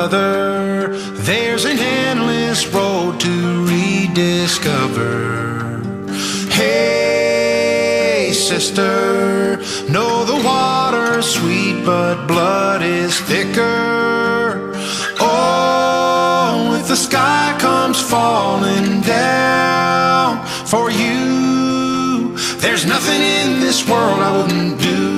brother, there's an endless road to rediscover. Hey, sister, know the water's sweet, but blood is thicker. Oh, if the sky comes falling down for you, there's nothing in this world I wouldn't do.